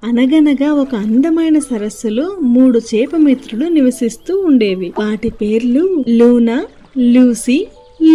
అనగనగా ఒక అందమైన సరస్సులో 3 చేపమిత్రులు నివసిస్తూ ఉండేవి. వాటి పేర్లు లూనా, లూసీ,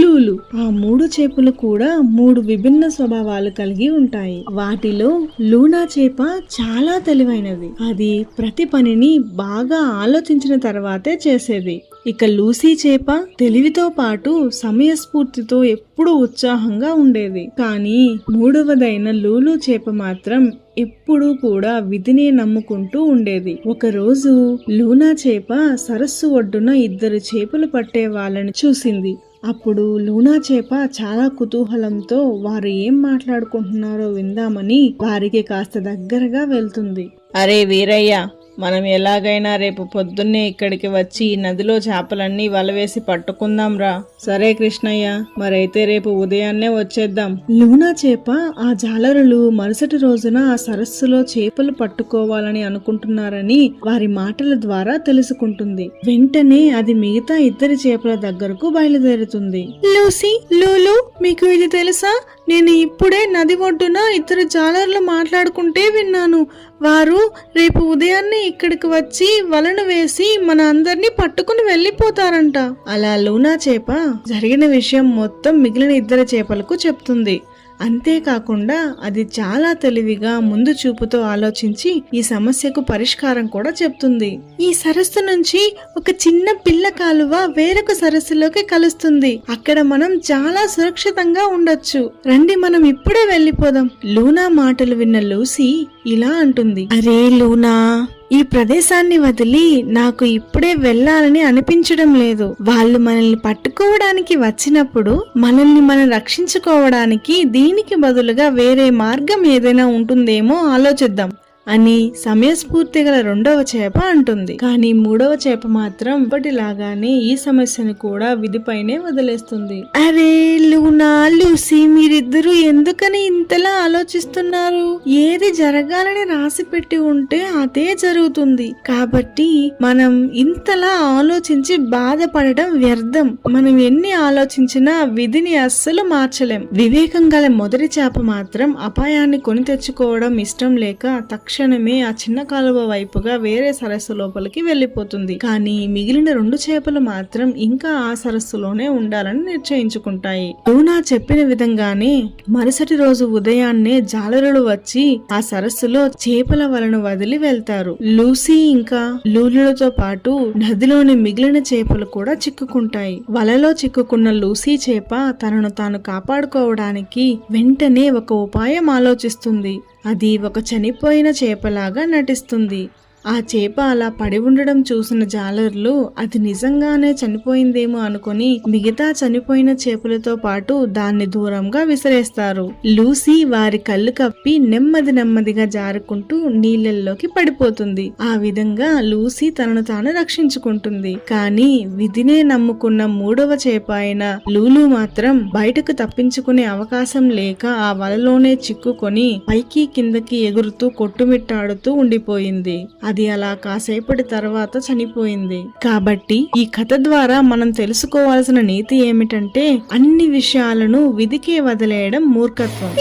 లూలు. ఆ 3 చేపలు కూడా 3 విభిన్న స్వభావాలు కలిగి ఉంటాయి. వాటిలో లూనా చేప చాలా తెలివైనది. అది ప్రతి పనిని బాగా ఆలోచించిన తర్వాతే చేసేది. ఇక లూసీ చేప తెలివితో పాటు సమయస్ఫూర్తితో ఎప్పుడూ ఉత్సాహంగా ఉండేది. కానీ మూడవదైన లూలు చేప మాత్రం ఎప్పుడూ కూడా విధినే నమ్ముకుంటూ ఉండేది. ఒకరోజు లూనా చేప సరస్సు ఒడ్డున 2 చేపలు పట్టే వాళ్ళని చూసింది. అప్పుడు లూనా చేప చాలా కుతూహలంతో వారు ఏం మాట్లాడుకుంటున్నారో విందామని వారికి కాస్త దగ్గరగా వెళ్తుంది. అరే వీరయ్య, మనం ఎలాగైనా రేపు పొద్దున్నే ఇక్కడికి వచ్చి నదిలో చేపలన్నీ వలవేసి పట్టుకుందాం రా. సరే కృష్ణయ్య, మరైతే రేపు ఉదయాన్నే వచ్చేద్దాం. లూనా చేప ఆ జాలరులు మరుసటి రోజున ఆ సరస్సులో చేపలు పట్టుకోవాలని అనుకుంటున్నారని వారి మాటల ద్వారా తెలుసుకుంటుంది. వెంటనే అది మిగతా 2 చేపల దగ్గరకు బయలుదేరుతుంది. లూసీ, లూలు, మీకు ఇది తెలుసా? నేను ఇప్పుడే నది ఒడ్డున 2 జాలర్లు మాట్లాడుకుంటే విన్నాను. వారు రేపు ఉదయాన్నే ఇక్కడికి వచ్చి వలను వేసి మన అందరినీ పట్టుకుని వెళ్ళిపోతారంట. అలా లూనా చేప జరిగిన విషయం మొత్తం మిగిలిన 2 చేపలకు చెప్తుంది. అంతేకాకుండా అది చాలా తెలివిగా ముందు చూపుతో ఆలోచించి ఈ సమస్యకు పరిష్కారం కూడా చెప్తుంది. ఈ సరస్సు నుంచి ఒక చిన్న పిల్ల కాలువ వేరొక సరస్సులోకి కలుస్తుంది. అక్కడ మనం చాలా సురక్షితంగా ఉండొచ్చు. రండి, మనం ఇప్పుడే వెళ్ళిపోదాం. లూనా మాటలు విన్న లూసీ ఇలా అంటుంది. అరే లూనా, ఈ ప్రదేశాన్ని వదిలి నాకు ఇప్పుడే వెళ్ళాలని అనిపించడం లేదు. వాళ్ళు మనల్ని పట్టుకోవడానికి వచ్చినప్పుడు మనల్ని మనం రక్షించుకోవడానికి దీనికి బదులుగా వేరే మార్గం ఏదైనా ఉంటుందేమో ఆలోచిద్దాం అని సమయస్ఫూర్తి గల 2వ చేప అంటుంది. కానీ 3వ చేప మాత్రం ఇప్పటిలాగానే ఈ సమస్యను కూడా విధిపైనే వదిలేస్తుంది. అరే లూనా, లూసీ, మీరిద్దరూ ఎందుకని ఇంతలా ఆలోచిస్తున్నారు? ఏది జరగాలని రాసి పెట్టి ఉంటే అదే జరుగుతుంది. కాబట్టి మనం ఇంతలా ఆలోచించి బాధపడడం వ్యర్థం. మనం ఎన్ని ఆలోచించినా విధిని అస్సలు మార్చలేం. వివేకం గల మొదటి చేప మాత్రం అపాయాన్ని కొని తెచ్చుకోవడం ఇష్టం లేక తక్షణమే ఆ చిన్న కాలువ వైపుగా వేరే సరస్సు లోపలికి వెళ్లిపోతుంది. కానీ మిగిలిన 2 చేపలు మాత్రం ఇంకా ఆ సరస్సులోనే ఉండాలని నిశ్చయించుకుంటాయి. లూనా చెప్పిన విధంగానే మరుసటి రోజు ఉదయాన్నే జాలరులు వచ్చి ఆ సరస్సులో చేపల వలను వదిలి వెళ్తారు. లూసీ ఇంకా లూలులతో పాటు నదిలోని మిగిలిన చేపలు కూడా చిక్కుకుంటాయి. వలలో చిక్కుకున్న లూసీ చేప తనను తాను కాపాడుకోవడానికి వెంటనే ఒక ఉపాయం ఆలోచిస్తుంది. అది ఒక చనిపోయిన చేపలాగా నటిస్తుంది. ఆ చేప అలా పడి ఉండడం చూసిన జాలర్లు అది నిజంగానే చనిపోయిందేమో అనుకుని మిగతా చనిపోయిన చేపలతో పాటు దాన్ని దూరంగా విసిరేస్తారు. లూసీ వారి కళ్ళు కప్పి నెమ్మదిగా జారుకుంటూ నీళ్ళల్లోకి పడిపోతుంది. ఆ విధంగా లూసీ తనను తాను రక్షించుకుంటుంది. కానీ విధినే నమ్ముకున్న 3వ చేప అయిన లూలు మాత్రం బయటకు తప్పించుకునే అవకాశం లేక ఆ వలలోనే చిక్కుకొని పైకి కిందకి ఎగురుతూ కొట్టుమిట్టాడుతూ ఉండిపోయింది. అది అలా కాసేపటి తర్వాత చనిపోయింది. కాబట్టి ఈ కథ ద్వారా మనం తెలుసుకోవాల్సిన నీతి ఏమిటంటే అన్ని విషయాలను విధికే వదిలేయడం మూర్ఖత్వం.